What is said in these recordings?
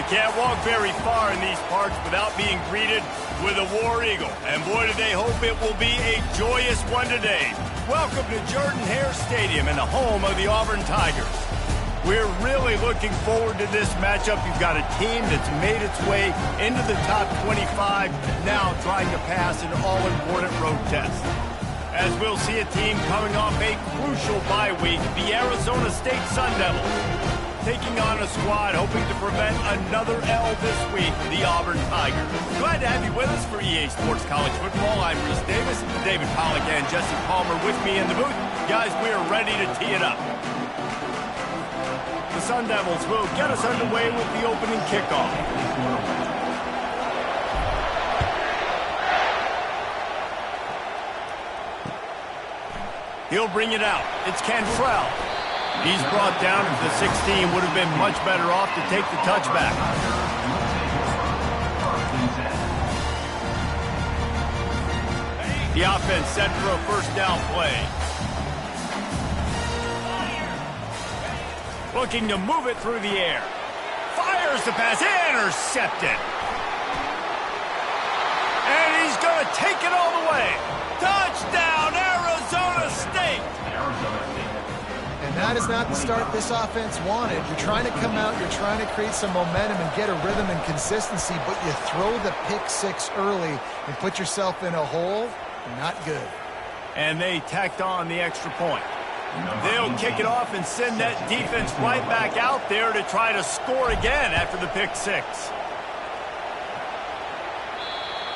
You can't walk very far in these parts without being greeted with a War Eagle. And boy, do they hope it will be a joyous one today. Welcome to Jordan-Hare Stadium and the home of the Auburn Tigers. We're really looking forward to this matchup. You've got a team that's made its way into the top 25, now trying to pass an all-important road test. As we'll see a team coming off a crucial bye week, the Arizona State Sun Devils, taking on a squad hoping to prevent another L this week, the Auburn Tigers. Glad to have you with us for EA Sports College Football. I'm Reese Davis, David Pollack and Jesse Palmer with me in the booth. Guys, we are ready to tee it up. The Sun Devils will get us underway with the opening kickoff. He'll bring it out. It's Cantrell. He's brought down to the 16. Would have been much better off to take the touchback. The offense set for a first down play. Looking to move it through the air. Fires the pass. Intercepted. And he's going to take it all the way. Touchdown, Arizona State. And that is not the start this offense wanted. You're trying to come out, you're trying to create some momentum and get a rhythm and consistency, but you throw the pick six early and put yourself in a hole. Not good. And they tacked on the extra point. They'll kick it off and send that defense right back out there to try to score again after the pick six.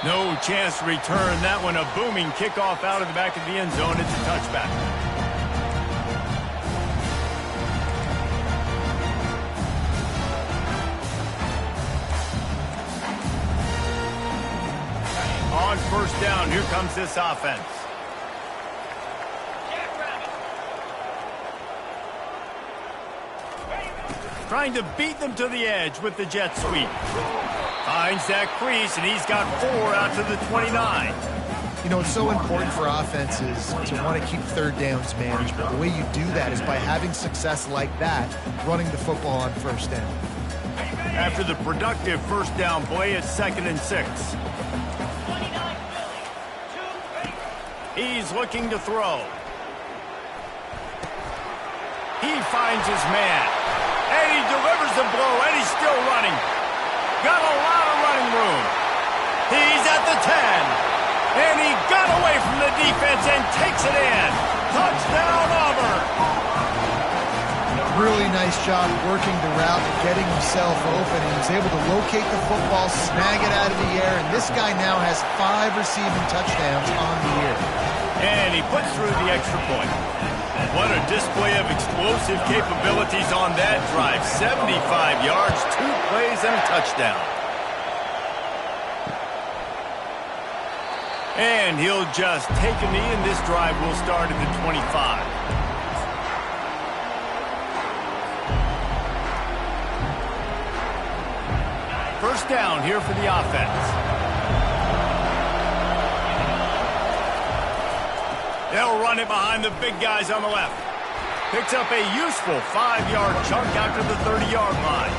No chance to return that one. A booming kickoff out of the back of the end zone. It's a touchback. On first down, here comes this offense. Trying to beat them to the edge with the jet sweep. Finds that crease, and he's got 4 out to the 29. You know, it's so important for offenses to want to keep third downs manageable. The way you do that is by having success like that, running the football on first down. After the productive first down play, it's 2nd and 6. He's looking to throw. He finds his man. And he delivers the blow, and he's still running. Got a lot of running room. He's at the 10. And he got away from the defense and takes it in. Touchdown, Auburn. Really nice job working the route, getting himself open. He was able to locate the football, snag it out of the air, and this guy now has 5 receiving touchdowns on the year. And he puts through the extra point. What a display of explosive capabilities on that drive. 75 yards, 2 plays, and a touchdown. And he'll just take a knee, and this drive will start at the 25. First down here for the offense. They'll run it behind the big guys on the left. Picks up a useful 5-yard chunk after the 30-yard line.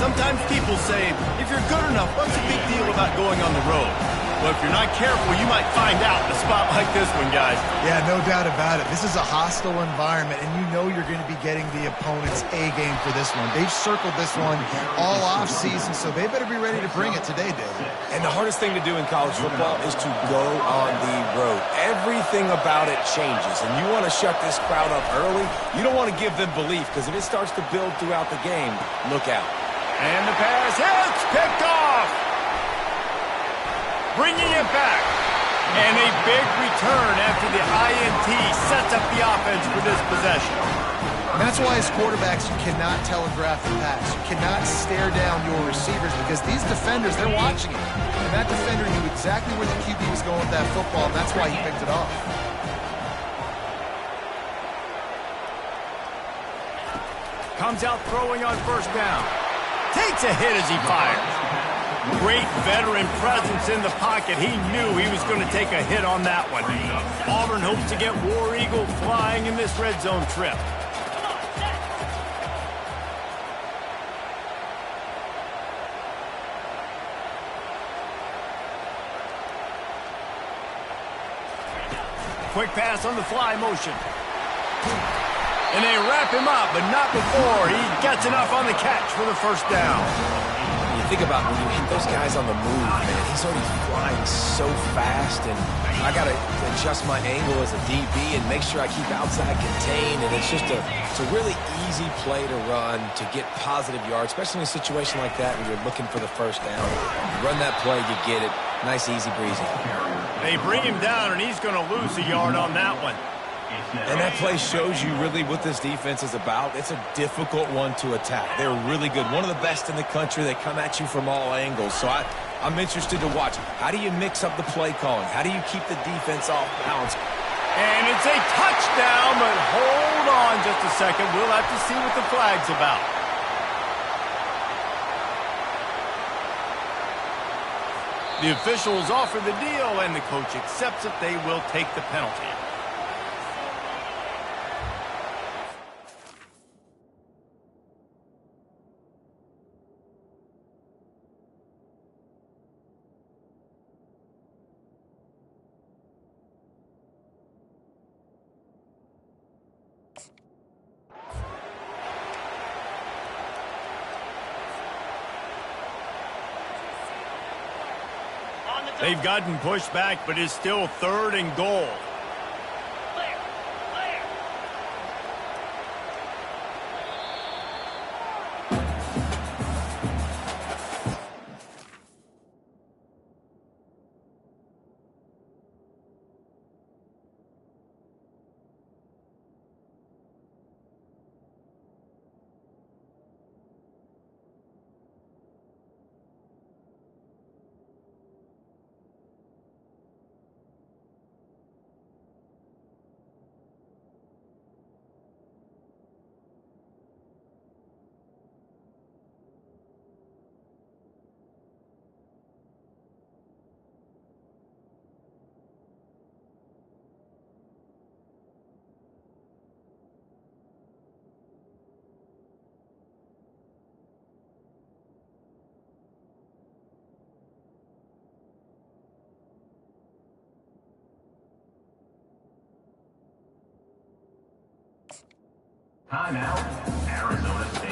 Sometimes people say, if you're good enough, what's the big deal about going on the road? Well, if you're not careful, you might find out in a spot like this one, guys. Yeah, no doubt about it. This is a hostile environment, and you know you're going to be getting the opponent's A-game for this one. They've circled this one all off-season, so they better be ready to bring it today, David. And the hardest thing to do in college football is to go on the road. Everything about it changes, and you want to shut this crowd up early. You don't want to give them belief, because if it starts to build throughout the game, look out. And the pass hits, picked off. Bringing it back. And a big return after the INT sets up the offense for this possession. And that's why as quarterbacks, you cannot telegraph the pass. You cannot stare down your receivers because these defenders, they're watching it. And that defender knew exactly where the QB was going with that football, and that's why he picked it off. Comes out throwing on first down. Takes a hit as he fires. Great veteran presence in the pocket. He knew he was going to take a hit on that one. Auburn hopes to get War Eagle flying in this red zone trip. quick pass on the fly motion. And they wrap him up, but not before he gets enough on the catch for the first down. You think about when you hit those guys on the move, man, he's already flying so fast, and I got to adjust my angle as a DB and make sure I keep outside contained, and it's a really easy play to run to get positive yards, especially in a situation like that when you're looking for the first down. You run that play, you get it. Nice, easy breezy. They bring him down, and he's going to lose a yard on that one. And that play shows you really what this defense is about. It's a difficult one to attack. They're really good. One of the best in the country. They come at you from all angles. So I'm interested to watch. How do you mix up the play calling? How do you keep the defense off balance? And it's a touchdown, but hold on just a second. We'll have to see what the flag's about. The officials offer the deal, and the coach accepts it. They will take the penalty. They've gotten pushed back, but it's still 3rd and goal. Timeout, Arizona State.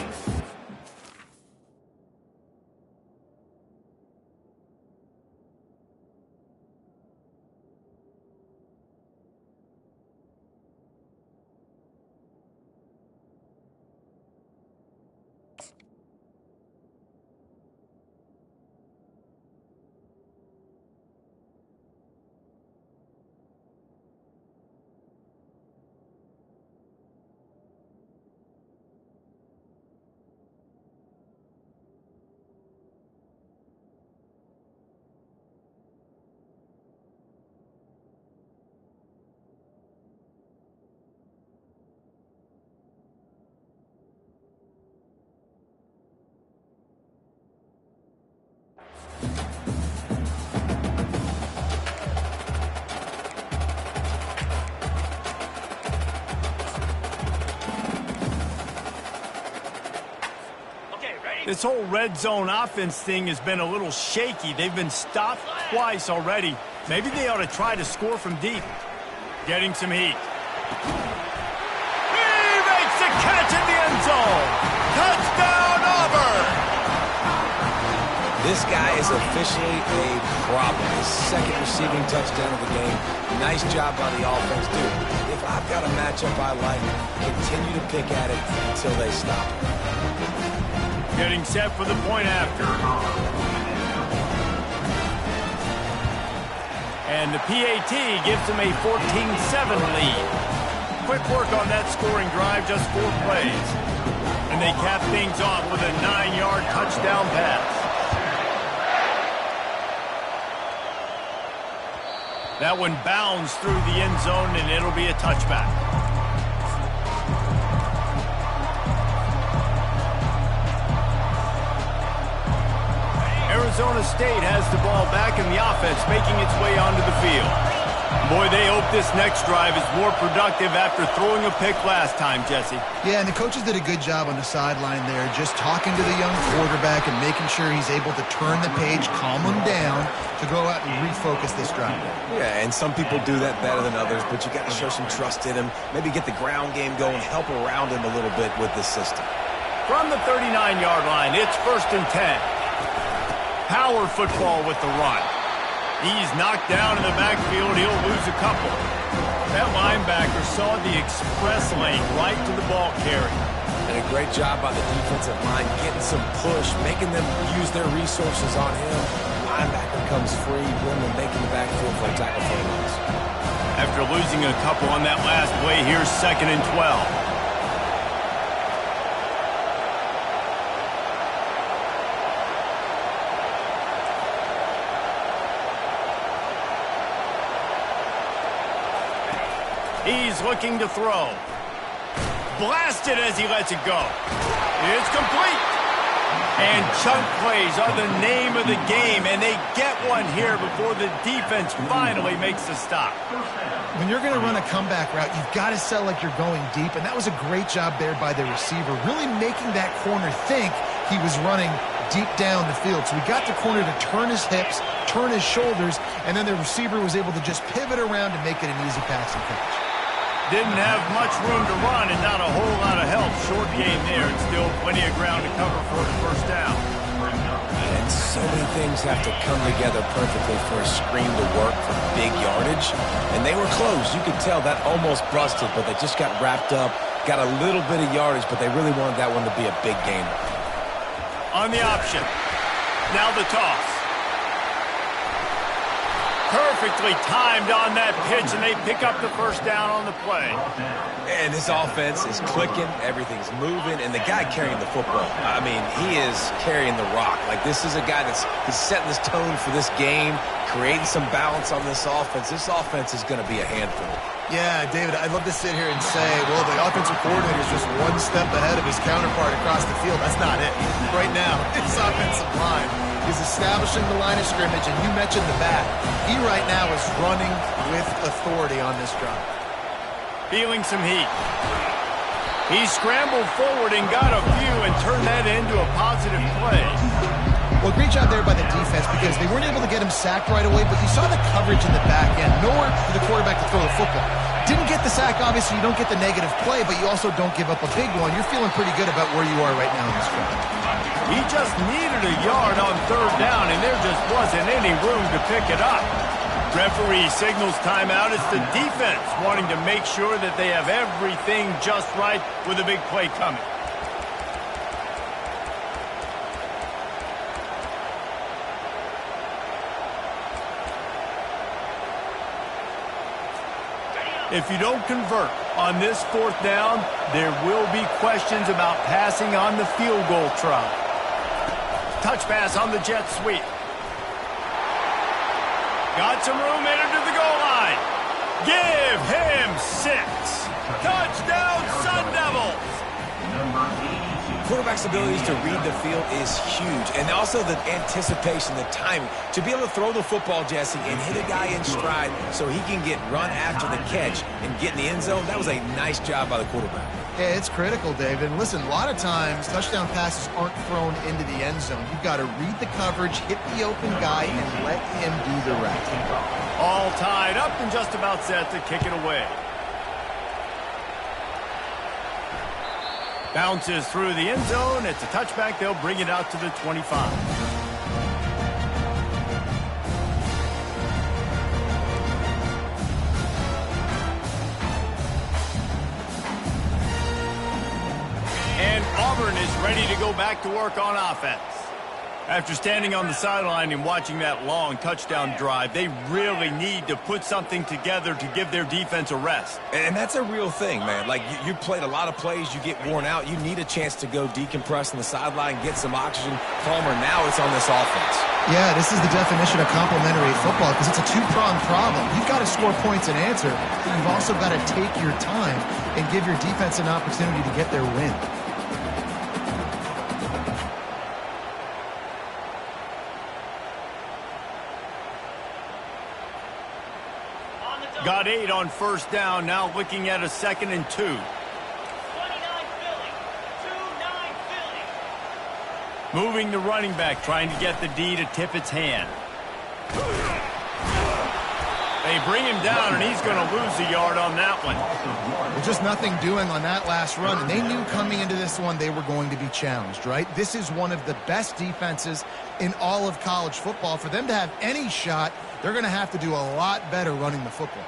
This whole red zone offense thing has been a little shaky. They've been stopped twice already. Maybe they ought to try to score from deep. Getting some heat. He makes the catch in the end zone. Touchdown, Auburn! This guy is officially a problem. His 2nd receiving touchdown of the game. Nice job by the offense, dude. If I've got a matchup I like, continue to pick at it until they stop. Getting set for the point after. And the PAT gives them a 14-7 lead. Quick work on that scoring drive, just 4 plays. And they cap things off with a 9-yard touchdown pass. That one bounds through the end zone, and it'll be a touchback. Arizona State has the ball back in the offense, making its way onto the field. Boy, they hope this next drive is more productive after throwing a pick last time, Jesse. Yeah, and the coaches did a good job on the sideline there, just talking to the young quarterback and making sure he's able to turn the page, calm him down to go out and refocus this drive. Yeah, and some people do that better than others, but you got to show some trust in him. Maybe get the ground game going, help around him a little bit with this system. From the 39-yard line, it's 1st and 10. Power football with the run. He's knocked down in the backfield. He'll lose a couple. That linebacker saw the express lane right to the ball carrier. And a great job by the defensive line, getting some push, making them use their resources on him. Linebacker comes free, Woodman making the backfield for a tackle for a loss. After losing a couple on that last play, here's 2nd and 12. He's looking to throw. Blasted as he lets it go. It's complete. And chunk plays are the name of the game, and they get one here before the defense finally makes a stop. When you're going to run a comeback route, you've got to sell like you're going deep, and that was a great job there by the receiver, really making that corner think he was running deep down the field. So we got the corner to turn his hips, turn his shoulders, and then the receiver was able to just pivot around and make it an easy passing catch. Didn't have much room to run and not a whole lot of help. Short game there, and still plenty of ground to cover for the 1st down. And so many things have to come together perfectly for a screen to work for big yardage. And they were close. You could tell that almost busted, but they just got wrapped up, got a little bit of yardage, but they really wanted that one to be a big gain. On the option. Now the toss. Perfectly timed on that pitch, and they pick up the 1st down on the play. And this offense is clicking, everything's moving, and the guy carrying the football, I mean, he is carrying the rock. Like, this is a guy that's setting this tone for this game, creating some balance on this offense. This offense is going to be a handful. Yeah, David, I'd love to sit here and say, well, the offensive coordinator is just one step ahead of his counterpart across the field. That's not it. Right now, his offensive line is establishing the line of scrimmage, and you mentioned the back. He right now is running with authority on this drive. Feeling some heat. He scrambled forward and got a few and turned that into a positive play. Well, great job there by the defense because they weren't able to get him sacked right away, but you saw the coverage in the back end. Nowhere for the quarterback to throw the football. Didn't get the sack, obviously. You don't get the negative play, but you also don't give up a big one. You're feeling pretty good about where you are right now in this drive. He just needed a yard on 3rd down, and there just wasn't any room to pick it up. Referee signals timeout. It's the defense wanting to make sure that they have everything just right with a big play coming. If you don't convert on this 4th down, there will be questions about passing on the field goal try. Touch pass on the jet sweep. Got some room headed to the goal line. Give him 6. Touchdown, Sun Devils. Quarterback's abilities to read the field is huge, and also the anticipation, the timing. To be able to throw the football, Jesse, and hit a guy in stride so he can get run after the catch and get in the end zone, that was a nice job by the quarterback. Yeah, it's critical, David. And listen, a lot of times touchdown passes aren't thrown into the end zone. You've got to read the coverage, hit the open guy, and let him do the rest. All tied up and just about set to kick it away. Bounces through the end zone. It's a touchback. They'll bring it out to the 25. And Auburn is ready to go back to work on offense. After standing on the sideline and watching that long touchdown drive, they really need to put something together to give their defense a rest. And that's a real thing, man. Like, you played a lot of plays, you get worn out, you need a chance to go decompress on the sideline, get some oxygen. Palmer, now it's on this offense. Yeah, this is the definition of complementary football because it's a two-pronged problem. You've got to score points and answer, but you've also got to take your time and give your defense an opportunity to get their win. Got 8 on 1st down, now looking at a 2nd and 2. 29 Philly. 2-9 Philly. Moving the running back, trying to get the D to tip its hand. They bring him down, and he's going to lose a yard on that one. Well, just nothing doing on that last run, and they knew coming into this one they were going to be challenged, right? This is one of the best defenses in all of college football. For them to have any shot, they're going to have to do a lot better running the football.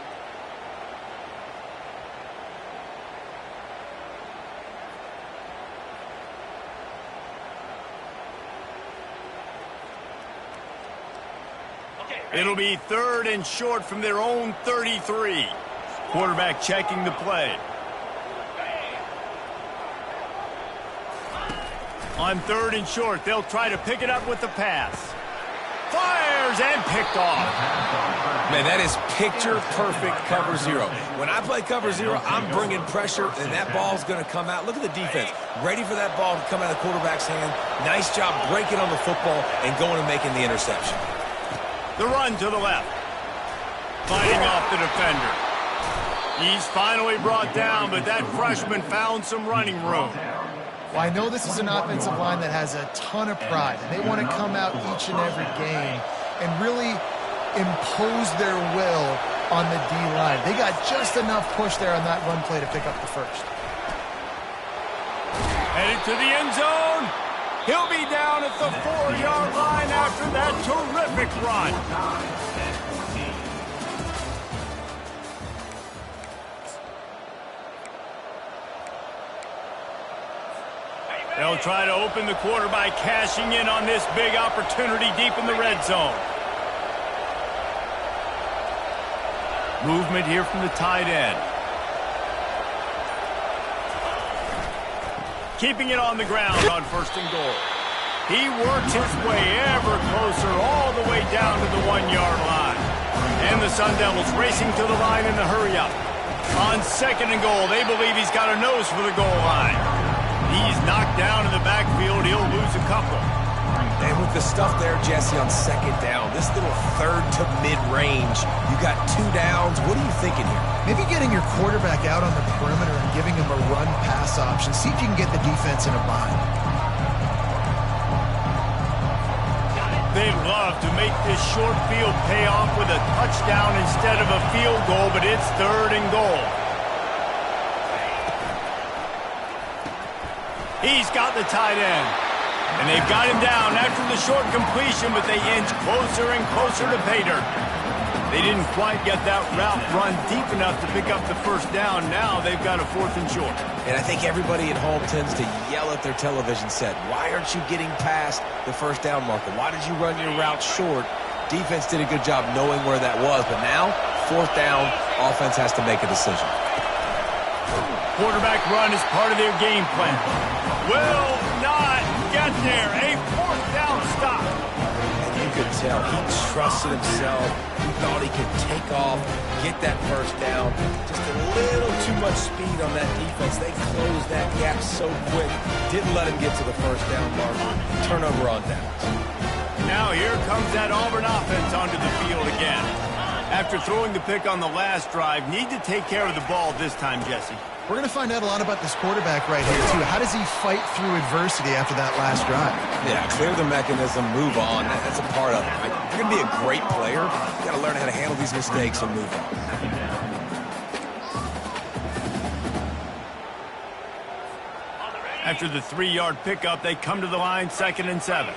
It'll be 3rd and short from their own 33. Quarterback checking the play. On 3rd and short, they'll try to pick it up with the pass. Fires and picked off. Man, that is picture-perfect cover zero. When I play cover zero, I'm bringing pressure, and that ball's going to come out. Look at the defense. Ready for that ball to come out of the quarterback's hand. Nice job breaking on the football and going and making the interception. The run to the left. Fighting off the defender. He's finally brought down, but that freshman found some running room. Well, I know this is an offensive line that has a ton of pride, and they want to come out each and every game and really impose their will on the D-line. They got just enough push there on that run play to pick up the first. Headed to the end zone. He'll be down at the 4-yard line after that terrific run. They'll try to open the quarter by cashing in on this big opportunity deep in the red zone. Movement here from the tight end. Keeping it on the ground on 1st and goal. He works his way ever closer all the way down to the 1-yard line. And the Sun Devils racing to the line in the hurry-up. On 2nd and goal, they believe he's got a nose for the goal line. He's knocked down in the backfield. He'll lose a couple. And with the stuff there, Jesse, on 2nd down, this little 3rd to mid-range, you got 2 downs. What are you thinking here? Maybe getting your quarterback out on the perimeter and giving him a run-pass option. See if you can get the defense in a bind. They'd love to make this short field pay off with a touchdown instead of a field goal, but it's 3rd and goal. He's got the tight end. And they've got him down after the short completion, but they inch closer and closer to pay dirt. They didn't quite get that route run deep enough to pick up the first down. Now they've got a 4th and short. And I think everybody at home tends to yell at their television set. Why aren't you getting past the first down marker? Why did you run your route short? Defense did a good job knowing where that was, but now, 4th down, offense has to make a decision. Quarterback run is part of their game plan. Will not get there. A 4th down stop. And you could tell he trusted himself. He thought he could take off, get that first down. Just a little too much speed on that defense. They closed that gap so quick. Didn't let him get to the first down mark. Turnover on downs. Now here comes that Auburn offense onto the field again. After throwing the pick on the last drive, need to take care of the ball this time, Jesse. We're going to find out a lot about this quarterback right here, too. How does he fight through adversity after that last drive? Yeah, clear the mechanism, move on. That's a part of it. Right? If you're going to be a great player, you got to learn how to handle these mistakes and move on. After the 3-yard pickup, they come to the line, 2nd and 7.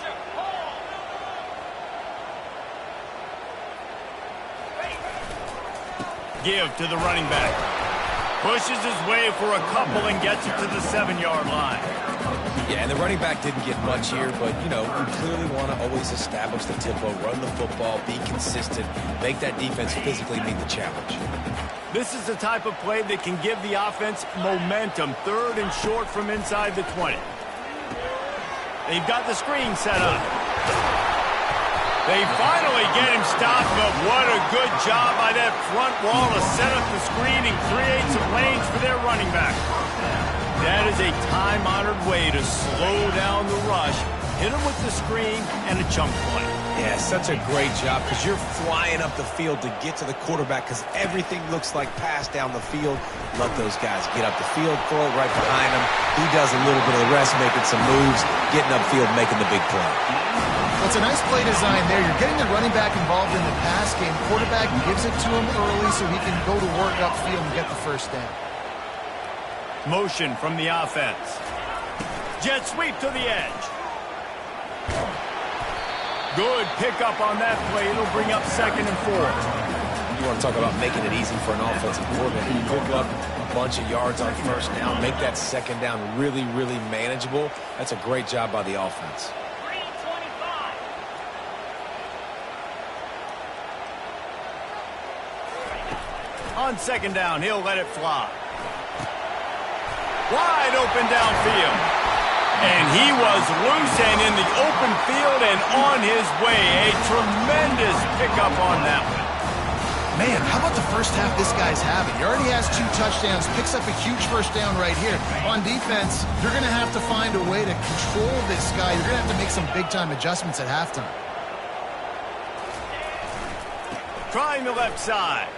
Give to the running back. Pushes his way for a couple and gets it to the 7-yard line. Yeah, and the running back didn't get much here, but, you know, you clearly want to always establish the tempo, run the football, be consistent, make that defense physically meet the challenge. This is the type of play that can give the offense momentum. 3rd and short from inside the 20. They've got the screen set up. They finally get him stopped, but what a good job by that front wall to set up the screen and create some lanes for their running back. That is a time-honored way to slow down the rush, hit him with the screen, and a chunk play. Yeah, such a great job because you're flying up the field to get to the quarterback because everything looks like pass down the field. Let those guys get up the field, throw it right behind him. He does a little bit of the rest, making some moves, getting upfield, making the big play. Well, it's a nice play design there. You're getting the running back involved in the pass game. Quarterback gives it to him early so he can go to work upfield and get the first down. Motion from the offense. Jet sweep to the edge. Good pickup on that play. It'll bring up 2nd and 4. You want to talk about making it easy for an offensive coordinator. You pick up a bunch of yards on first down, make that 2nd down really, really manageable. That's a great job by the offense. 325. On 2nd down, he'll let it fly. Wide open downfield. And he was loose and in the open field and on his way. A tremendous pickup on that one. Man, how about the first half this guy's having? He already has 2 touchdowns, picks up a huge first down right here. On defense, you're going to have to find a way to control this guy. You're going to have to make some big-time adjustments at halftime. Trying the left side.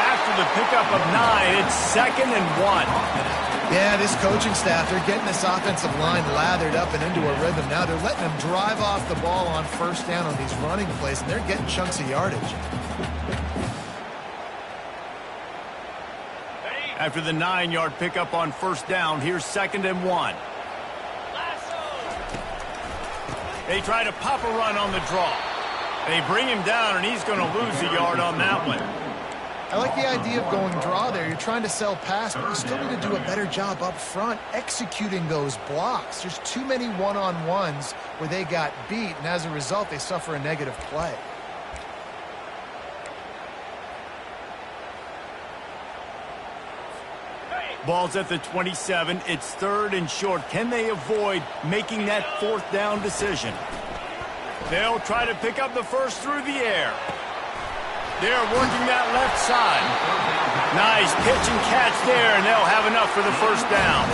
After the pickup of 9, it's 2nd and 1. Yeah, this coaching staff, they're getting this offensive line lathered up and into a rhythm. Now they're letting them drive off the ball on first down on these running plays, and they're getting chunks of yardage. After the 9-yard pickup on first down, here's 2nd and 1. They try to pop a run on the draw. They bring him down, and he's going to lose a yard on that one. I like the idea of going draw there. You're trying to sell pass, but you still need to do a better job up front executing those blocks. There's too many one-on-ones where they got beat, and as a result, they suffer a negative play. Ball's at the 27. It's 3rd and short. Can they avoid making that 4th down decision? They'll try to pick up the first through the air. They're working that left side. Nice pitch and catch there, and they'll have enough for the first down.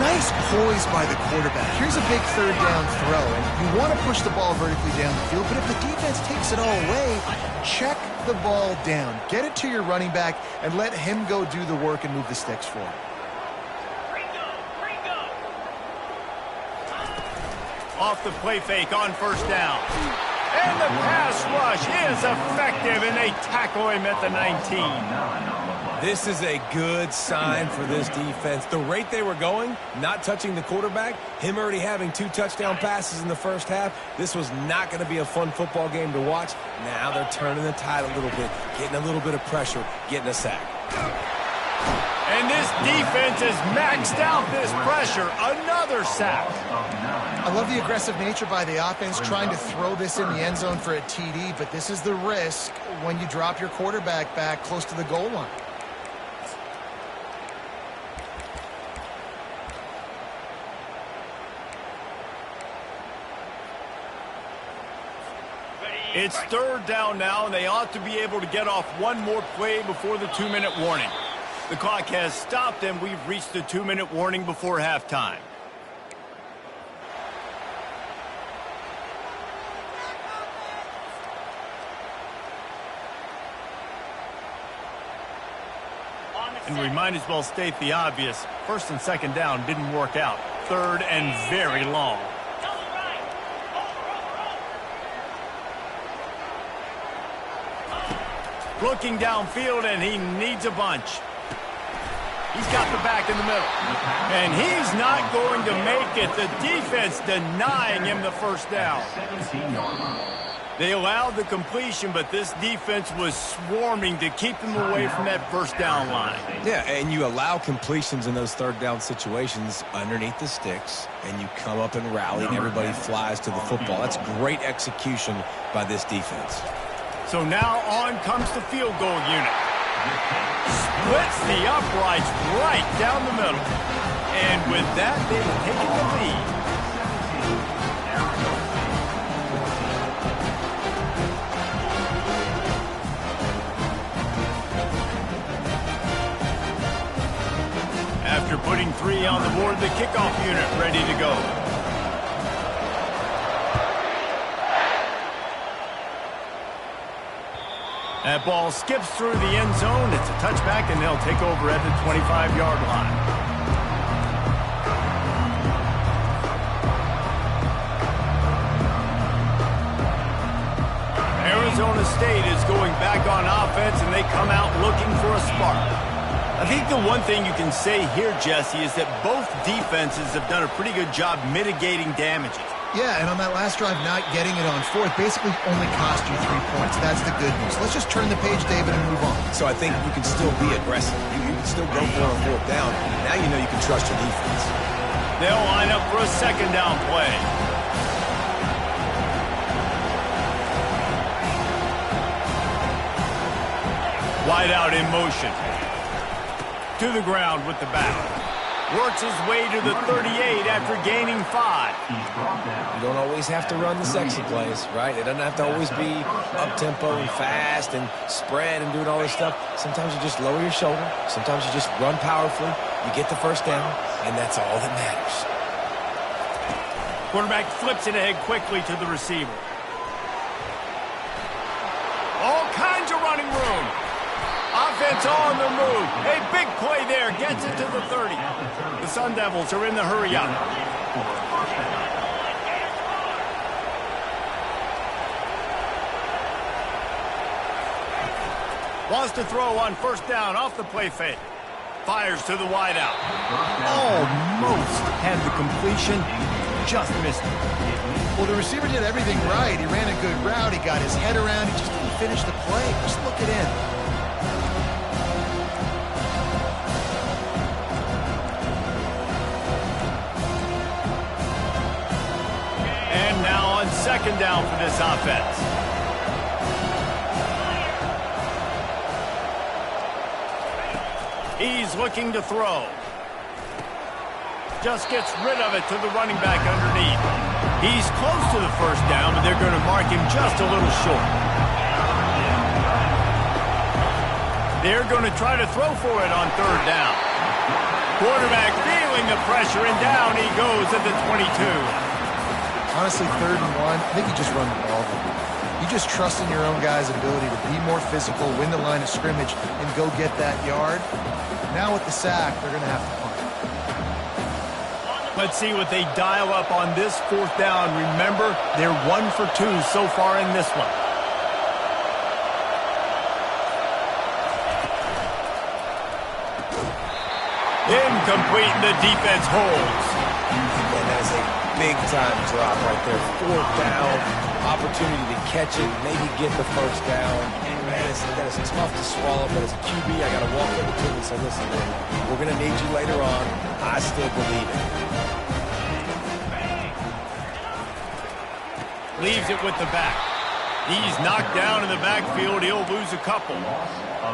Nice poise by the quarterback. Here's a big 3rd down throw, and you want to push the ball vertically down the field, but if the defense takes it all away, check the ball down. Get it to your running back and let him go do the work and move the sticks for him. Off the play fake on first down. And the pass rush is effective, and they tackle him at the 19. This is a good sign for this defense. The rate they were going, not touching the quarterback, him already having 2 touchdown passes in the first half, this was not going to be a fun football game to watch. Now they're turning the tide a little bit, getting a little bit of pressure, getting a sack. And this defense has maxed out this pressure. Another sack. I love the aggressive nature by the offense trying to throw this in the end zone for a TD, but this is the risk when you drop your quarterback back close to the goal line. It's 3rd down now, and they ought to be able to get off one more play before the 2-minute warning. The clock has stopped, and we've reached the 2-minute warning before halftime. And we might as well state the obvious. 1st and 2nd down didn't work out. 3rd and very long. Looking downfield, and he needs a bunch. He's got the back in the middle. And he's not going to make it. The defense denying him the first down. They allowed the completion, but this defense was swarming to keep them away from that first down line. Yeah, and you allow completions in those 3rd down situations underneath the sticks, and you come up and rally, and everybody flies to the football. That's great execution by this defense. So now on comes the field goal unit. Splits the uprights right down the middle. And with that, they've taken the lead. After putting 3 on the board, the kickoff unit ready to go. That ball skips through the end zone. It's a touchback, and they'll take over at the 25-yard line. Arizona State is going back on offense, and they come out looking for a spark. I think the one thing you can say here, Jesse, is that both defenses have done a pretty good job mitigating damages. Yeah, and on that last drive, not getting it on fourth basically only cost you 3 points. That's the good news. Let's just turn the page, David, and move on. So I think you can still be aggressive. You can still go for it on fourth down. Now you know you can trust your defense. They'll line up for a second down play. Wide out in motion. To the ground with the back. Works his way to the 38 after gaining 5. You don't always have to run the sexy plays, right? It doesn't have to always be up-tempo and fast and spread and doing all this stuff. Sometimes you just lower your shoulder. Sometimes you just run powerfully. You get the first down, and that's all that matters. Quarterback flips it ahead quickly to the receiver. All kinds of running room. Offense on the move. A big play there. Gets it to the 30. The Sun Devils are in the hurry up. Wants to throw on first down off the play fake. Fires to the wide out. Almost had the completion. Just missed it. Well, the receiver did everything right. He ran a good route. He got his head around. He just didn't finish the play. Just look it in. And now on second down for this offense. He's looking to throw. Just gets rid of it to the running back underneath. He's close to the first down, but they're going to mark him just a little short. They're going to try to throw for it on third down. Quarterback feeling the pressure, and down he goes at the 22. Honestly, 3rd and 1, I think you just run the ball. You just trust in your own guy's ability to be more physical, win the line of scrimmage, and go get that yard. Now with the sack, they're going to have to punt. Let's see what they dial up on this fourth down. Remember, they're 1 for 2 so far in this one. Incomplete, the defense holds. And that is a big-time drop right there. Fourth down, opportunity to catch it, maybe get the first down. That is tough to swallow, but as a QB, I got to walk over to him and say, listen, man, we're going to need you later on. I still believe it. Leaves it with the back. He's knocked down in the backfield. He'll lose a couple.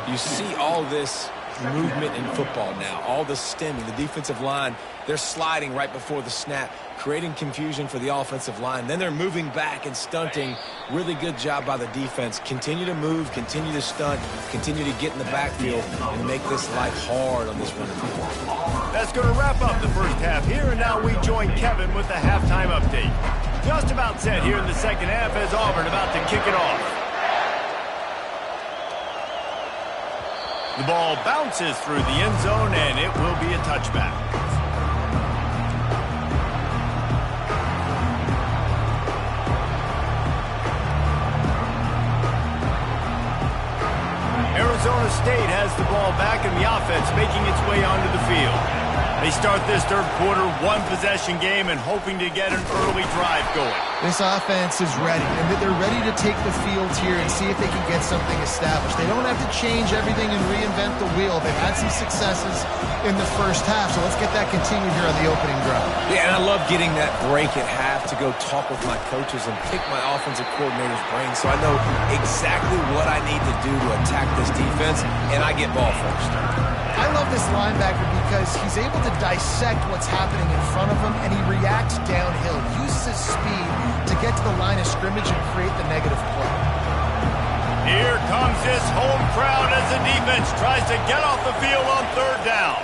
You see all this movement in football now, all the stemming, the defensive line, they're sliding right before the snap, creating confusion for the offensive line. Then they're moving back and stunting. Really good job by the defense. Continue to move, continue to stunt, continue to get in the backfield and make this life hard on this running field. That's going to wrap up the first half here, and now we join Kevin with the halftime update. Just about set here in the second half as Auburn about to kick it off. The ball bounces through the end zone, and it will be a touchback. Arizona State has the ball back, and the offense making its way onto the field. They start this third quarter, 1-possession game, and hoping to get an early drive going. This offense is ready, and they're ready to take the field here and see if they can get something established. They don't have to change everything and reinvent the wheel. They've had some successes in the first half, so let's get that continued here on the opening drive. Yeah, and I love getting that break at half to go talk with my coaches and pick my offensive coordinator's brain so I know exactly what I need to do to attack this defense, and I get ball first. I love this linebacker because he's able to dissect what's happening in front of him, and he reacts downhill, uses his speed to get to the line of scrimmage and create the negative play. Here comes this home crowd as the defense tries to get off the field on third down.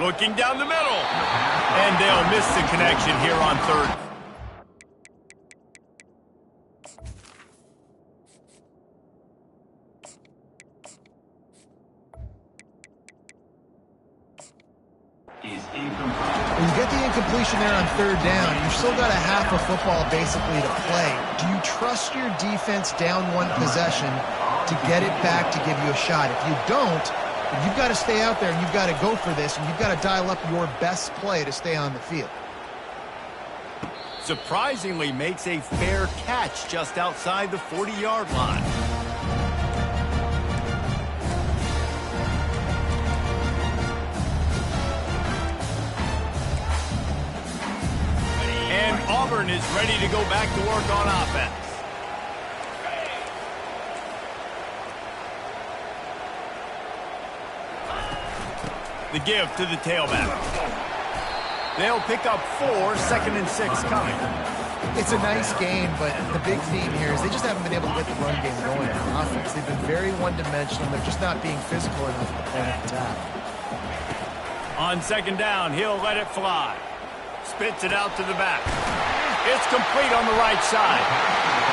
Looking down the middle, and they'll miss the connection here on third. Is incomplete. When you get the incompletion there on third down, you've still got a half a football basically to play. Do you trust your defense down one possession to get it back to give you a shot? If you don't, then you've got to stay out there and you've got to go for this, and you've got to dial up your best play to stay on the field. Surprisingly makes a fair catch just outside the 40-yard line. And Auburn is ready to go back to work on offense. The give to the tailback. They'll pick up 4, 2nd and 6 coming. It's a nice game, but the big theme here is they just haven't been able to get the run game going on offense. They've been very one-dimensional. They're just not being physical enough at the point of attack. On 2nd down, he'll let it fly. Spits it out to the back. It's complete on the right side.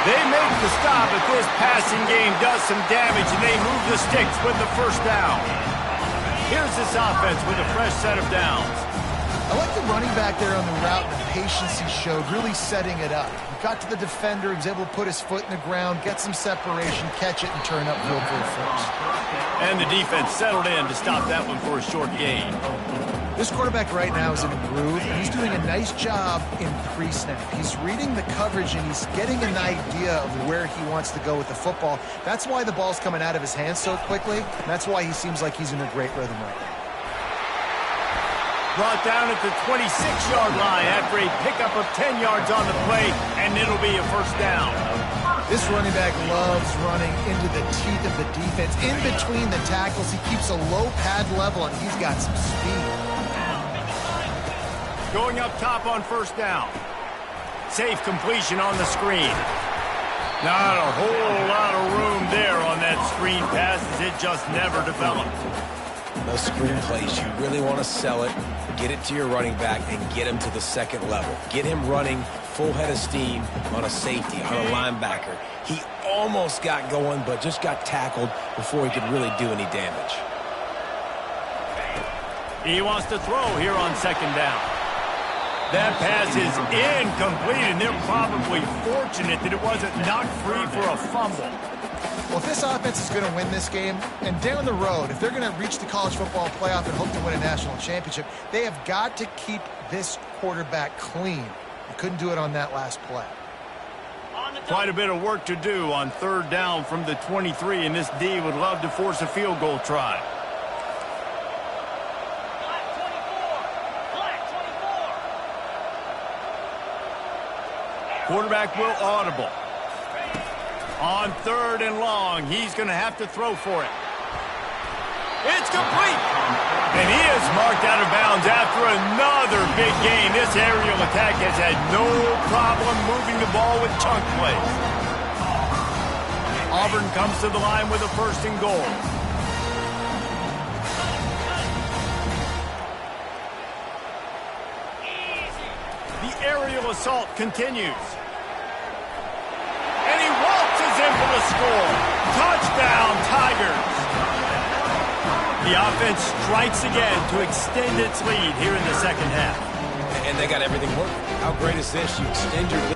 They make the stop, but this passing game does some damage, and they move the sticks with the first down. Here's this offense with a fresh set of downs. I like the running back there on the route, the patience he showed, really setting it up. He got to the defender, he was able to put his foot in the ground, get some separation, catch it, and turn upfield for a first. And the defense settled in to stop that one for a short gain. This quarterback right now is in a groove, and he's doing a nice job in pre-snap. He's reading the coverage, and he's getting an idea of where he wants to go with the football. That's why the ball's coming out of his hands so quickly, and that's why he seems like he's in a great rhythm right now. Brought down at the 26-yard line after a pickup of 10 yards on the play, and it'll be a first down. This running back loves running into the teeth of the defense. In between the tackles, he keeps a low pad level, and he's got some speed. Going up top on first down. Safe completion on the screen. Not a whole lot of room there on that screen pass, as it just never developed. Those screen plays, you really want to sell it, get it to your running back, and get him to the second level. Get him running full head of steam on a safety, on a linebacker. He almost got going, but just got tackled before he could really do any damage. He wants to throw here on 2nd down. That pass is incomplete, and they're probably fortunate that it wasn't knocked free for a fumble. Well, if this offense is going to win this game, and down the road, if they're going to reach the college football playoff and hope to win a national championship, they have got to keep this quarterback clean. They couldn't do it on that last play. Quite a bit of work to do on 3rd down from the 23, and this D would love to force a field goal try. Quarterback will audible. On 3rd and long, he's going to have to throw for it. It's complete. And he is marked out of bounds after another big gain. This aerial attack has had no problem moving the ball with chunk plays. Auburn comes to the line with a 1st and goal. The aerial assault continues. And he waltzes in for the score. Touchdown, Tigers. The offense strikes again to extend its lead here in the 2nd half. And they got everything working. How great is this? You extend your lead.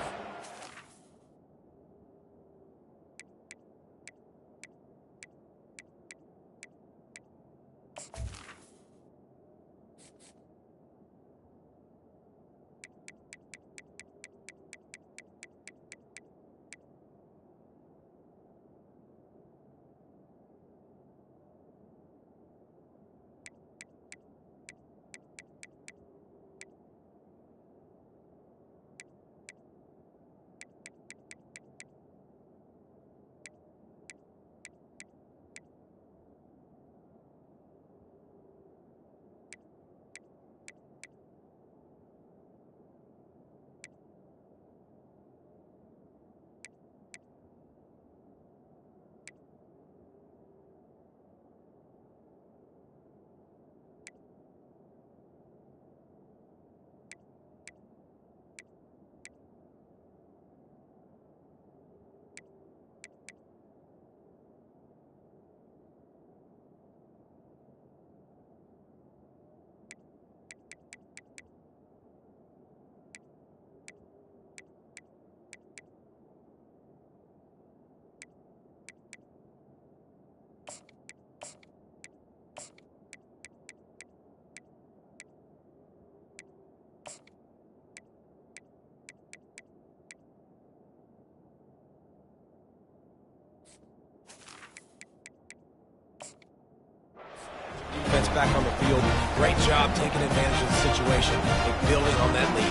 back on the field. Great job taking advantage of the situation and building on that lead.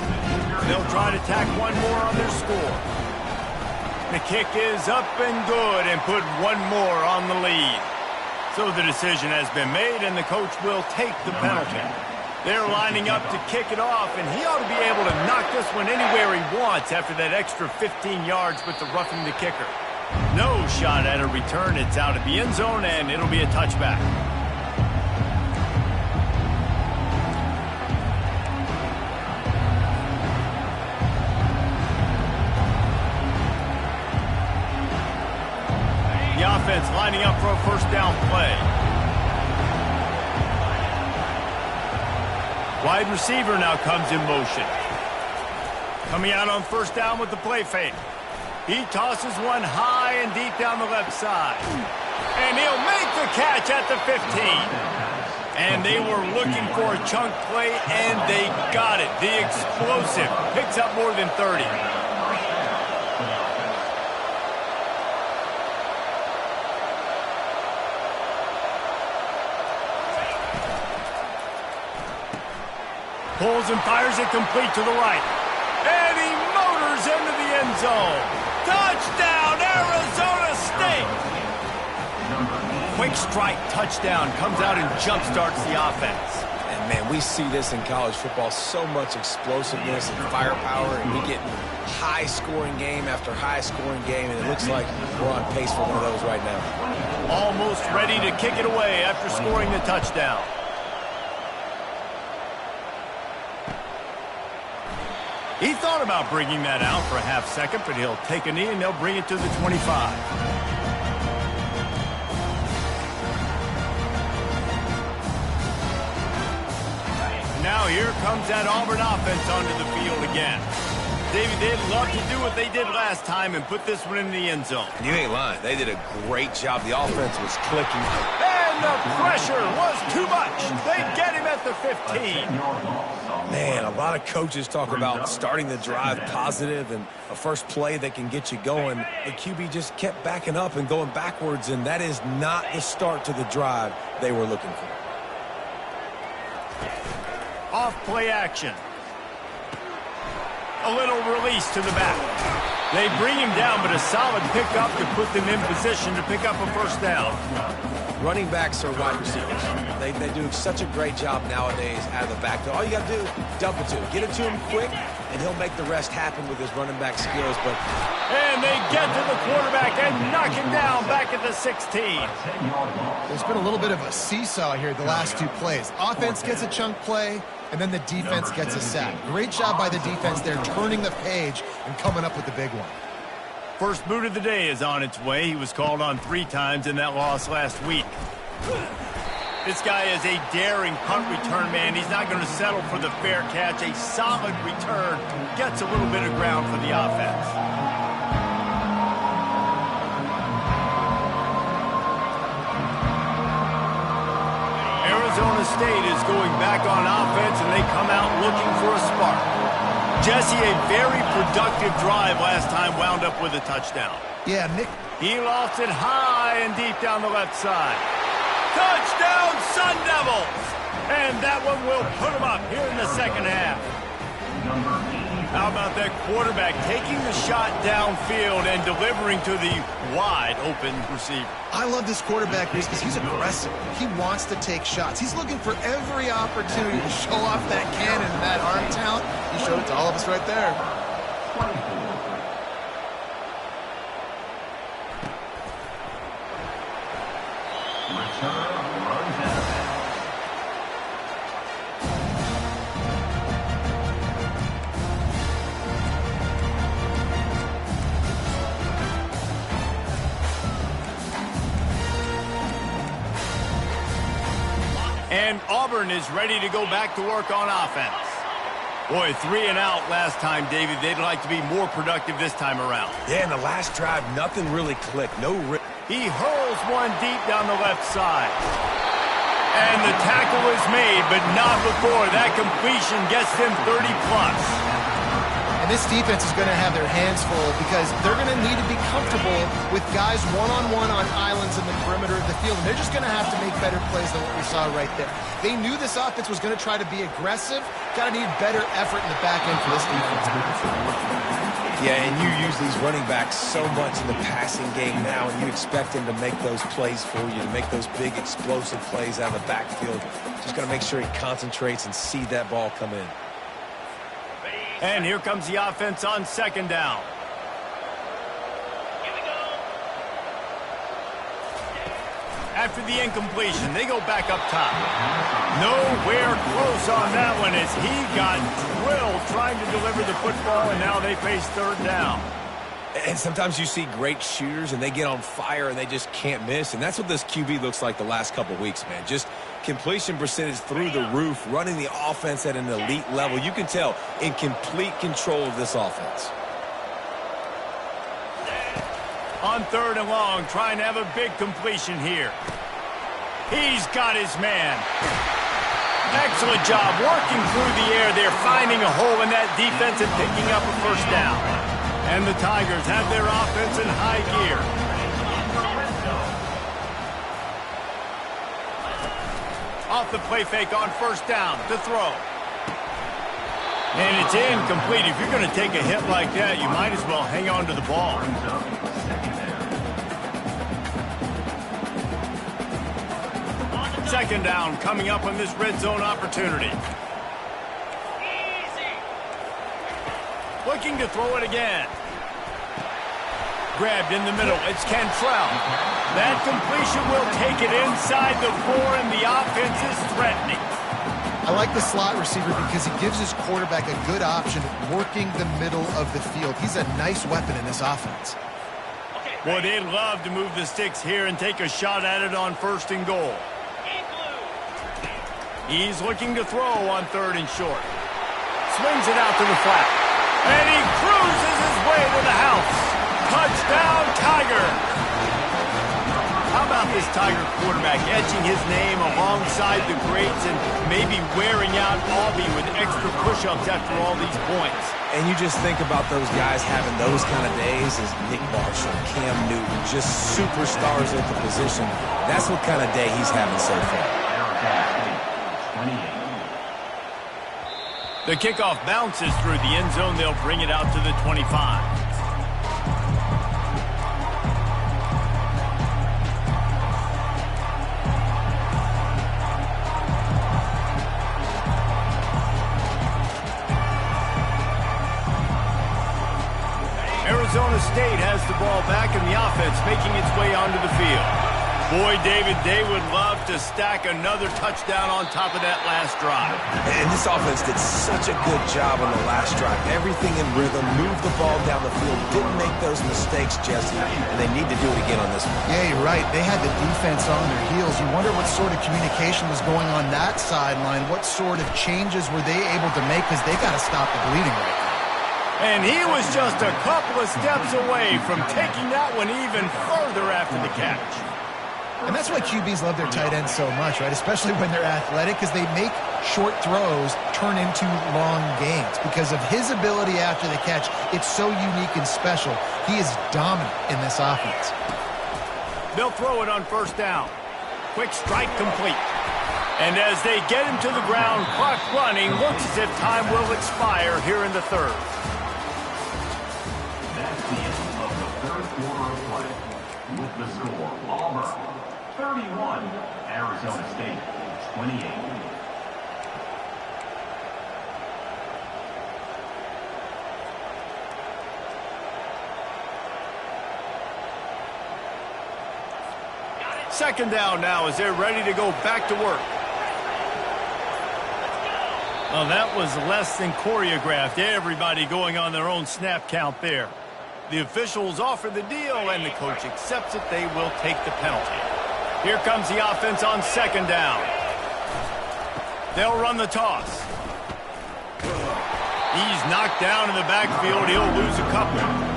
They'll try to tack one more on their score. The kick is up and good and put one more on the lead. So the decision has been made, and the coach will take the penalty. They're lining up to kick it off, and he ought to be able to knock this one anywhere he wants after that extra 15 yards with the roughing the kicker. No shot at a return. It's out of the end zone, and it'll be a touchback. The offense lining up for a first down play. Wide receiver now comes in motion. Coming out on first down with the play fake. He tosses one high and deep down the left side. And he'll make the catch at the 15. And they were looking for a chunk play, and they got it. The explosive picks up more than 30. Pulls and fires it complete to the right. And he motors into the end zone. Touchdown, Arizona State! Quick strike touchdown comes out and jumpstarts the offense. And, man, we see this in college football. So much explosiveness and firepower, and we get high-scoring game after high-scoring game, and it looks like we're on pace for one of those right now. Almost ready to kick it away after scoring the touchdown. He thought about bringing that out for a half second, but he'll take a knee and they'll bring it to the 25. Now here comes that Auburn offense onto the field again. David, they'd love to do what they did last time and put this one in the end zone. You ain't lying. They did a great job. The offense was clicking. And the pressure was too much. They get him at the 15. Man, a lot of coaches talk about starting the drive positive and a first play that can get you going. The QB just kept backing up and going backwards, and that is not the start to the drive they were looking for. Off play action. A little release to the back. They bring him down, but a solid pickup to put them in position to pick up a first down. Running backs are wide receivers. They do such a great job nowadays out of the backfield. All you got to do, dump it to him. Get it to him quick, and he'll make the rest happen with his running back skills. And they get to the quarterback and knock him down back at the 16. There's been a little bit of a seesaw here the last two plays. Offense gets a chunk play, and then the defense gets a sack. Great job by the defense there, turning the page and coming up with the big one. First boot of the day is on its way. He was called on 3 times in that loss last week. This guy is a daring punt return man. He's not going to settle for the fair catch. A solid return gets a little bit of ground for the offense. Arizona State is going back on offense, and they come out looking for a spark. Jesse, a very productive drive last time, wound up with a touchdown. Yeah, Nick. He lost it high and deep down the left side. Touchdown, Sun Devils! And that one will put them up here in the second half. How about that quarterback taking the shot downfield and delivering to the wide-open receiver? I love this quarterback because he's aggressive. He wants to take shots. He's looking for every opportunity to show off that cannon and that arm talent. He showed it to all of us right there. And Auburn is ready to go back to work on offense. Boy, 3 and out last time, David. They'd like to be more productive this time around. Yeah, in the last drive, nothing really clicked. He hurls one deep down the left side. And the tackle is made, but not before that completion gets them 30+. And And this defense is going to have their hands full because they're going to need to be comfortable with guys one-on-one on islands in the perimeter of the field. And they're just going to have to make better plays than what we saw right there. They knew this offense was going to try to be aggressive. Got to need better effort in the back end for this defense. Yeah, and you use these running backs so much in the passing game now, and you expect them to make those plays for you, to make those big explosive plays out of the backfield. Just got to make sure he concentrates and see that ball come in. And here comes the offense on second down. Here we go. After the incompletion, they go back up top. Nowhere close on that one as he got drilled trying to deliver the football, and now they face third down. And sometimes you see great shooters, and they get on fire, and they just can't miss. And that's what this QB looks like the last couple weeks, man. Just completion percentage through the roof, running the offense at an elite level. You can tell in complete control of this offense. On third and long, trying to have a big completion here. He's got his man. Excellent job working through the air there, finding a hole in that defense and picking up a first down. And the Tigers have their offense in high gear. Off the play fake on first down to throw. And it's incomplete. If you're going to take a hit like that, you might as well hang on to the ball. Second down coming up on this red zone opportunity. Easy. Looking to throw it again. Grabbed in the middle. It's Cantrell. That completion will take it inside the 4, and the offense is threatening. I like the slot receiver because he gives his quarterback a good option working the middle of the field. He's a nice weapon in this offense. Boy, they'd love to move the sticks here and take a shot at it on first and goal. He's looking to throw on third and short. Swings it out to the flat. And he cruises his way to the house. Touchdown, Tiger. How about this Tiger quarterback etching his name alongside the greats and maybe wearing out Aubie with extra push-ups after all these points? And you just think about those guys having those kind of days as Nick Marshall, Cam Newton, just superstars at the position. That's what kind of day he's having so far. The kickoff bounces through the end zone. They'll bring it out to the 25. Arizona State has the ball back in the offense, making its way onto the field. Boy, David, they would love to stack another touchdown on top of that last drive. And this offense did such a good job on the last drive. Everything in rhythm, moved the ball down the field, didn't make those mistakes, Jesse, and they need to do it again on this one. Yeah, you're right. They had the defense on their heels. You wonder what sort of communication was going on that sideline. What sort of changes were they able to make because they got to stop the bleeding right now. And he was just a couple of steps away from taking that one even further after the catch. And that's why QBs love their tight ends so much, right? Especially when they're athletic, because they make short throws turn into long gains. Because of his ability after the catch, it's so unique and special. He is dominant in this offense. They'll throw it on first down. Quick strike complete. And as they get him to the ground, clock running, looks as if time will expire here in the third. That's the end of the third quarter of play. With the score, Auburn 31, Arizona State 28. Second down now as they're ready to go back to work. Well, that was less than choreographed. Everybody going on their own snap count there. The officials offer the deal, and the coach accepts it. They will take the penalty. Here comes the offense on second down. They'll run the toss. He's knocked down in the backfield. He'll lose a couple.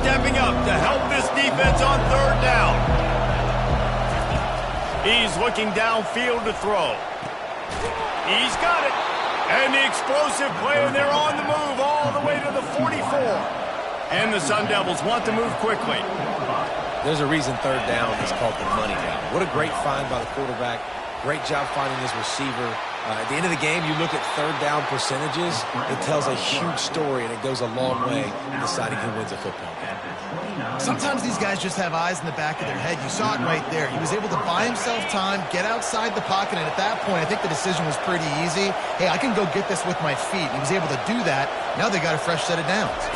stepping up to help this defense on third down. He's looking downfield to throw. He's got it. And the explosive play, and they're on the move all the way to the 44. And the Sun Devils want to move quickly. There's a reason third down is called the money down. What a great find by the quarterback. Great job finding his receiver. At the end of the game, you look at third down percentages. It tells a huge story, and it goes a long way in deciding who wins a football game. Sometimes these guys just have eyes in the back of their head. You saw it right there. He was able to buy himself time, get outside the pocket, and at that point, I think the decision was pretty easy. Hey, I can go get this with my feet. He was able to do that. Now they got a fresh set of downs.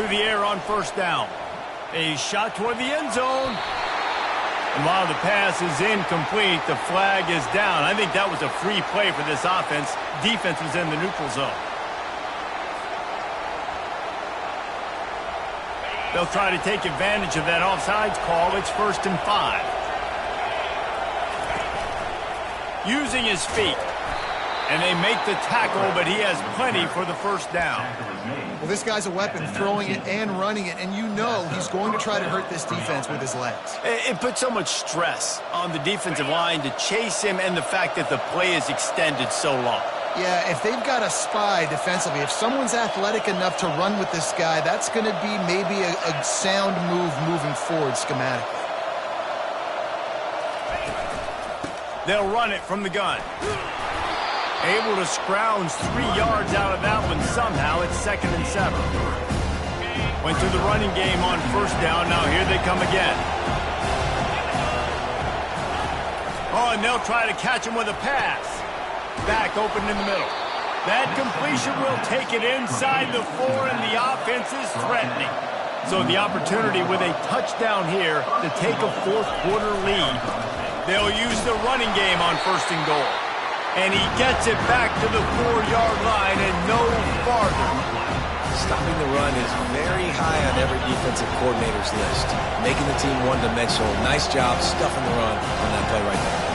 To the air on first down. A shot toward the end zone. And while the pass is incomplete, the flag is down. I think that was a free play for this offense. Defense was in the neutral zone. They'll try to take advantage of that offsides call. It's 1st and 5. Using his feet. And they make the tackle, but he has plenty for the first down. Well, this guy's a weapon, throwing it and running it, and you know he's going to try to hurt this defense with his legs. It puts so much stress on the defensive line to chase him, and the fact that the play is extended so long. Yeah, if they've got a spy defensively, if someone's athletic enough to run with this guy, that's going to be maybe a sound move moving forward schematically. They'll run it from the gun. Able to scrounge 3 yards out of that one somehow. It's 2nd and 7. Went to the running game on first down. Now here they come again. Oh, and they'll try to catch him with a pass. Back open in the middle. That completion will take it inside the 4, and the offense is threatening. So the opportunity with a touchdown here to take a fourth-quarter lead. They'll use the running game on 1st and goal. And he gets it back to the 4-yard line and no farther. Stopping the run is very high on every defensive coordinator's list. Making the team one-dimensional. Nice job stuffing the run on that play right there.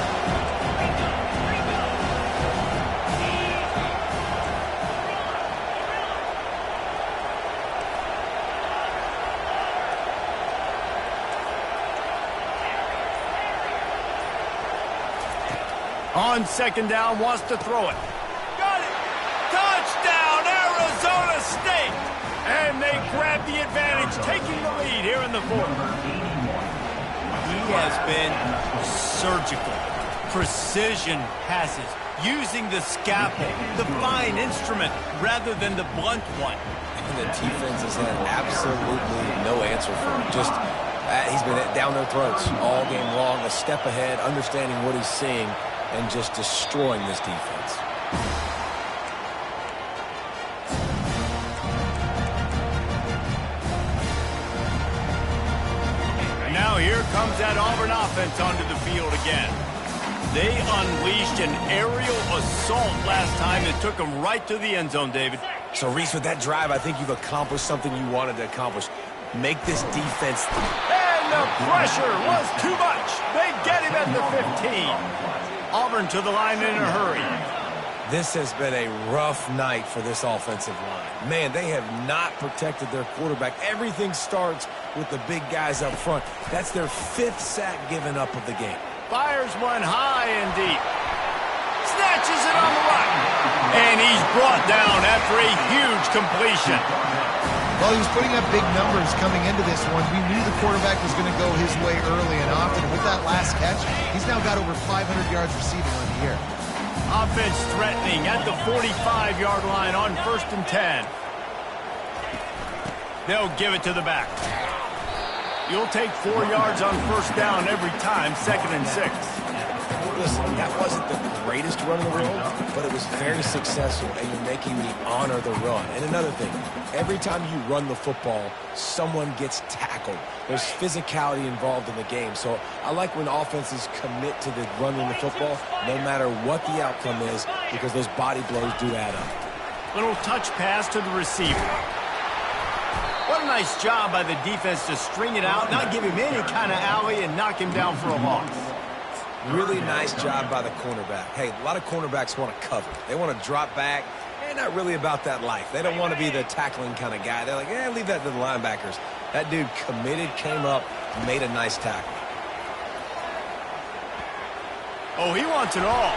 On 2nd down, wants to throw it. Got it! Touchdown, Arizona State! And they grab the advantage, taking the lead here in the 4th. He has been surgical. Precision passes, using the scalpel, the fine instrument, rather than the blunt one. And the defense has had absolutely no answer for him. Just, he's been down their throats all game long, a step ahead, understanding what he's seeing, and just destroying this defense. And now here comes that Auburn offense onto the field again. They unleashed an aerial assault last time that took them right to the end zone, David. So, Reese, with that drive, I think you've accomplished something you wanted to accomplish. Make this defense... And the pressure was too much. They get him at the 15. Auburn to the line in a hurry. This has been a rough night for this offensive line. Man, they have not protected their quarterback. Everything starts with the big guys up front. That's their 5th sack given up of the game. Fires one high and deep. Snatches it on the run. And he's brought down after a huge completion. Well, he was putting up big numbers coming into this one. We knew the quarterback was going to go his way early and often. With that last catch, he's now got over 500 yards receiving on the year. Offense threatening at the 45-yard line on 1st and 10. They'll give it to the back. You'll take 4 yards on first down every time, 2nd and 6. Listen, that wasn't the greatest run in the world, but it was very successful, and you're making me honor the run. And another thing, every time you run the football, someone gets tackled. There's physicality involved in the game. So I like when offenses commit to the running the football, no matter what the outcome is, because those body blows do add up. Little touch pass to the receiver. What a nice job by the defense to string it out, not give him any kind of alley, and knock him down for a loss. Really nice job by the cornerback. Hey, a lot of cornerbacks want to cover. They want to drop back and not really about that life. They don't want to be the tackling kind of guy. They're like, leave that to the linebackers. That dude committed, came up, made a nice tackle. Oh, he wants it all.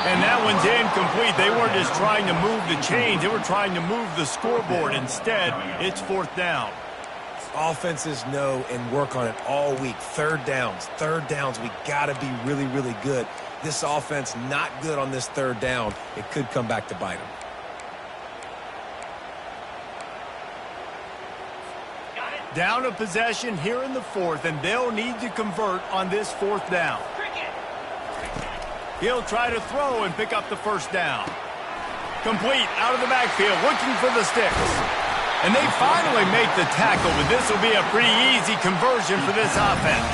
And that one's incomplete. They weren't just trying to move the chains. They were trying to move the scoreboard. Instead, it's 4th down. Offenses know and work on it all week. Third downs, we got to be really, really good. This offense not good on this 3rd down. It could come back to bite them. Down a possession here in the 4th, and they'll need to convert on this 4th down. He'll try to throw and pick up the 1st down. Complete out of the backfield, looking for the sticks. And they finally make the tackle, but this will be a pretty easy conversion for this offense.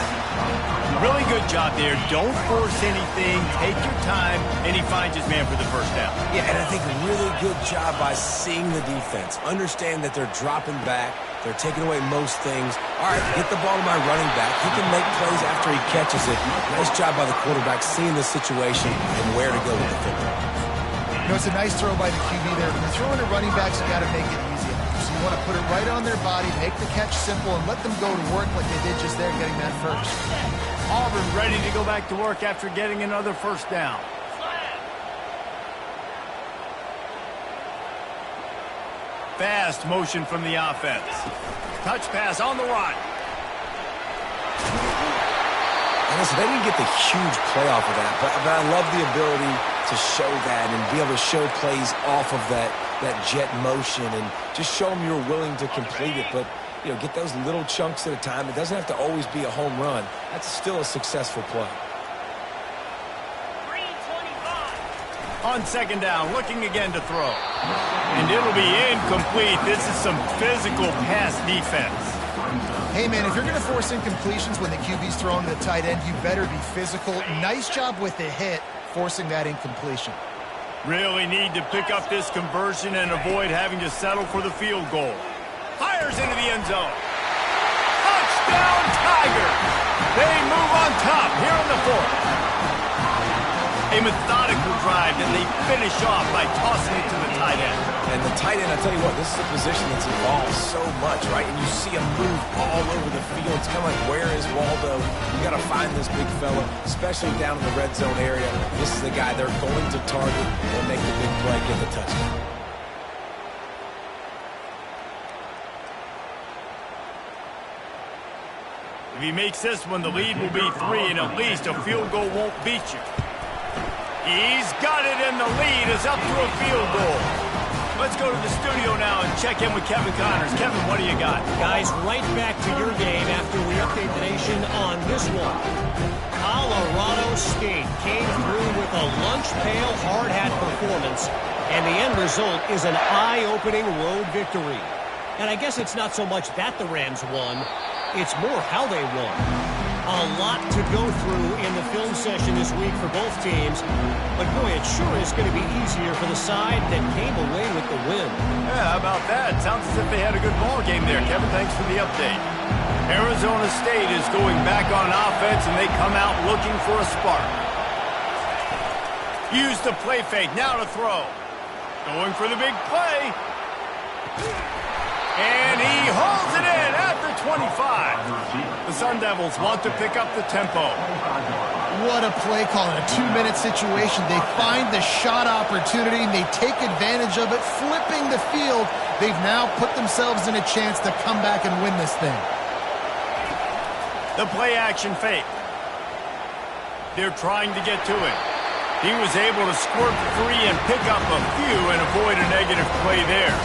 Really good job there. Don't force anything. Take your time, and he finds his man for the 1st down. Yeah, and I think a really good job by seeing the defense. Understand that they're dropping back. They're taking away most things. All right, get the ball to my running back. He can make plays after he catches it. Nice job by the quarterback seeing the situation and where to go with the football. You know, it's a nice throw by the QB there. When you're throwing to running backs, you got to make it easy. So you want to put it right on their body, make the catch simple, and let them go to work like they did just there, getting that 1st. Auburn ready to go back to work after getting another 1st down. Fast motion from the offense. Touch pass on the run. And listen, they didn't get the huge play off of that, but I love the ability to show that and be able to show plays off of that jet motion and just show them you're willing to complete it. But, you know, get those little chunks at a time. It doesn't have to always be a home run. That's still a successful play. On 2nd down, looking again to throw. And it'll be incomplete. This is some physical pass defense. Hey, man, if you're going to force incompletions when the QB's throwing to the tight end, you better be physical. Nice job with the hit, forcing that incompletion. Really need to pick up this conversion and avoid having to settle for the field goal. Fires into the end zone. Touchdown, Tigers! They move on top here in the 4th. A methodical drive, and they finish off by tossing it to the tight end. And the tight end, I tell you what, this is a position that's evolved so much, right? And you see him move all over the field. It's kind of like, where is Waldo? You got to find this big fella, especially down in the red zone area. This is the guy they're going to target and make the big play, get the touchdown. If he makes this one, the lead will be 3, and at least a field goal won't beat you. He's got it, and the lead is up to a field goal. Let's go to the studio now and check in with Kevin Connors. Kevin, what do you got? Guys, right back to your game after we update the nation on this one. Colorado State came through with a lunch pail hard hat performance, and the end result is an eye-opening road victory. And I guess it's not so much that the Rams won, it's more how they won. A lot to go through in the film session this week for both teams, but boy, it sure is going to be easier for the side that came away with the win. Yeah, how about that? Sounds as if they had a good ball game there. Kevin, thanks for the update. Arizona State is going back on offense, and they come out looking for a spark. Use the play fake, now to throw. Going for the big play. And he holds it in at the 25. The Sun Devils want to pick up the tempo. What a play call in a 2-minute situation. They find the shot opportunity, and they take advantage of it, flipping the field. They've now put themselves in a chance to come back and win this thing. The play action fake. They're trying to get to it. He was able to squirt free and pick up a few and avoid a negative play there.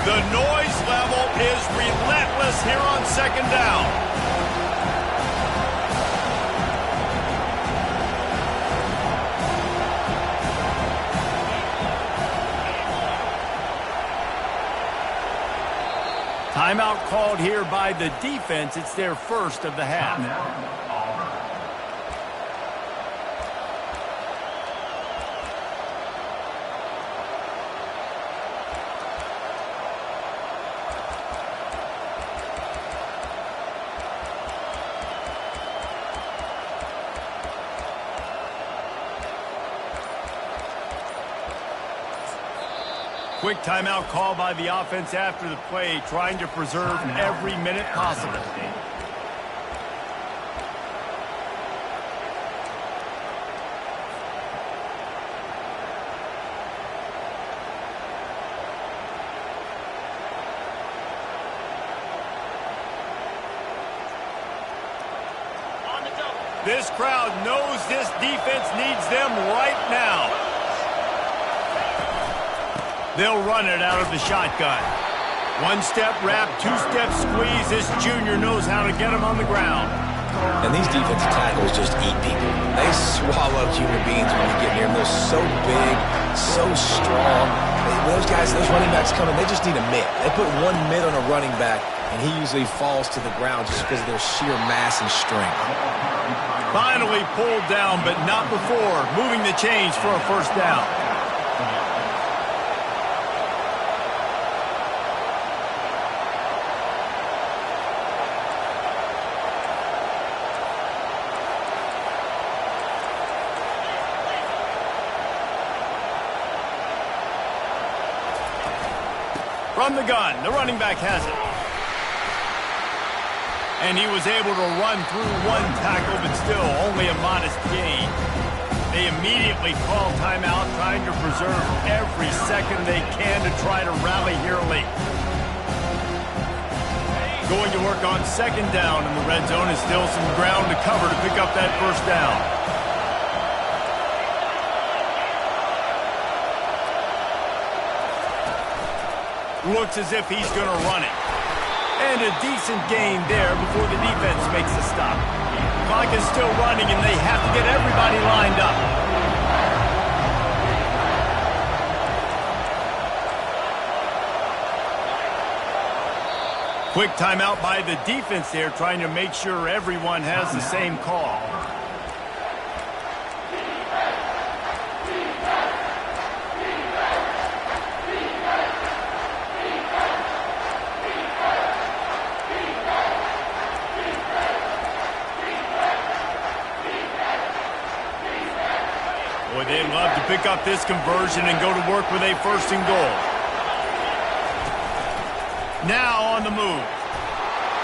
The noise level is relentless here on 2nd down. Timeout called here by the defense. It's their first of the half. Quick timeout call by the offense after the play, trying to preserve every minute possible. This crowd knows this defense needs them right now. They'll run it out of the shotgun. One-step wrap, two-step squeeze. This junior knows how to get them on the ground. And these defensive tackles just eat people. They swallow human beings when you get near them. They're so big, so strong. Those guys, those running backs coming, they just need a mitt. They put one mitt on a running back, and he usually falls to the ground just because of their sheer mass and strength. Finally pulled down, but not before. Moving the chains for a first down. From the gun, the running back has it. And he was able to run through one tackle, but still only a modest gain. They immediately call timeout, trying to preserve every second they can to try to rally here late. Going to work on second down in the red zone, is still some ground to cover to pick up that first down. Looks as if he's going to run it. And a decent gain there before the defense makes a stop. Clock is still running, and they have to get everybody lined up. Quick timeout by the defense there, trying to make sure everyone has the same call. Boy, they'd love to pick up this conversion and go to work with a first and goal. Now on the move.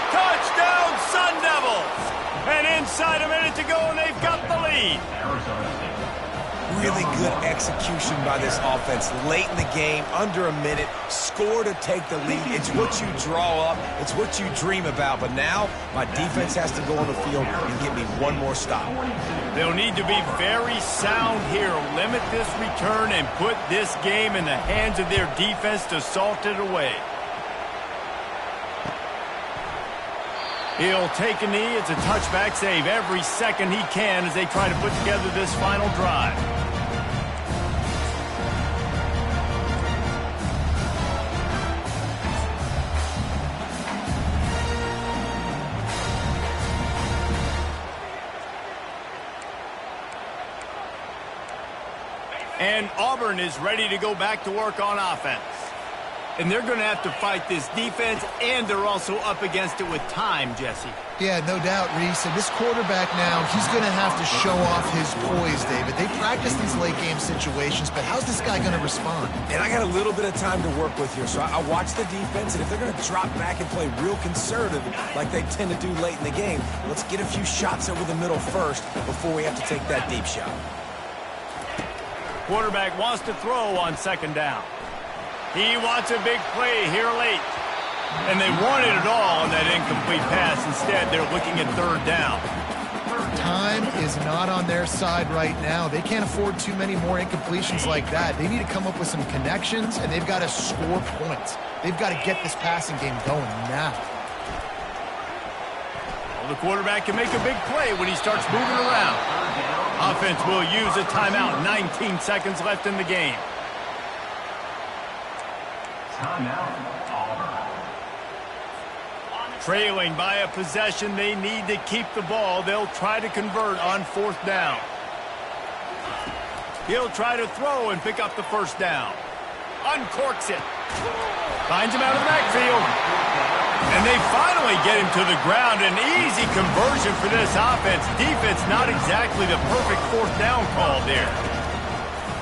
Touchdown, Sun Devils! And inside a minute to go, and they've got the lead. Really good execution by this offense late in the game, under a minute, score to take the lead. It's what you draw up, it's what you dream about, but now my defense has to go on the field and get me one more stop. They'll need to be very sound here, limit this return, and put this game in the hands of their defense to salt it away. He'll take a knee. It's a touchback save every second he can as they try to put together this final drive. And Auburn is ready to go back to work on offense. And they're going to have to fight this defense, and they're also up against it with time, Jesse. Yeah, no doubt, Reese. And this quarterback now, he's going to have to show off his poise, David. They practice these late-game situations, but how's this guy going to respond? And I got a little bit of time to work with here, so I watch the defense, and if they're going to drop back and play real conservative like they tend to do late in the game, let's get a few shots over the middle first before we have to take that deep shot. Quarterback wants to throw on second down. He wants a big play here late. And they wanted it all on that incomplete pass. Instead, they're looking at third down. Time is not on their side right now. They can't afford too many more incompletions like that. They need to come up with some connections, and they've got to score points. They've got to get this passing game going now. Well, the quarterback can make a big play when he starts moving around. Offense will use a timeout. 19 seconds left in the game. Trailing by a possession, they need to keep the ball. They'll try to convert on fourth down. He'll try to throw and pick up the first down. Uncorks it. Finds him out of the backfield. And they finally get him to the ground. An easy conversion for this offense. Defense not exactly the perfect fourth down call there.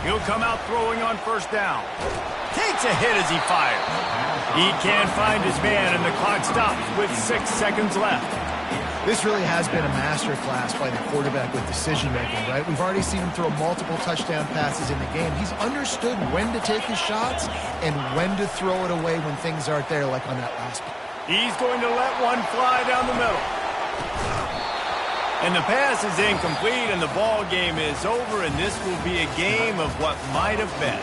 He'll come out throwing on first down. Takes a hit as he fires. He can't find his man, and the clock stops with 6 seconds left. This really has been a masterclass by the quarterback with decision-making, right? We've already seen him throw multiple touchdown passes in the game. He's understood when to take his shots and when to throw it away when things aren't there, like on that last play. He's going to let one fly down the middle. And the pass is incomplete, and the ball game is over, and this will be a game of what might have been.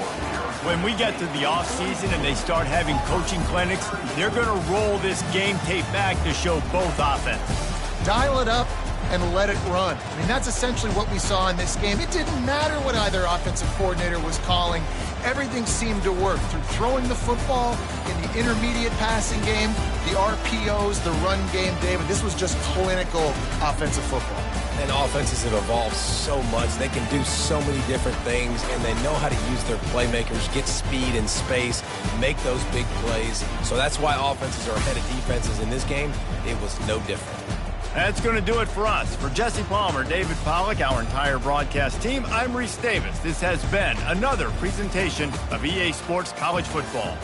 When we get to the offseason and they start having coaching clinics, they're going to roll this game tape back to show both offenses. Dial it up and let it run. I mean, that's essentially what we saw in this game. It didn't matter what either offensive coordinator was calling. Everything seemed to work through throwing the football in the intermediate passing game, the RPOs, the run game, David. This was just clinical offensive football. And offenses have evolved so much. They can do so many different things, and they know how to use their playmakers, get speed and space, make those big plays. So that's why offenses are ahead of defenses in this game. It was no different. That's going to do it for us. For Jesse Palmer, David Pollack, our entire broadcast team, I'm Reese Davis. This has been another presentation of EA Sports College Football.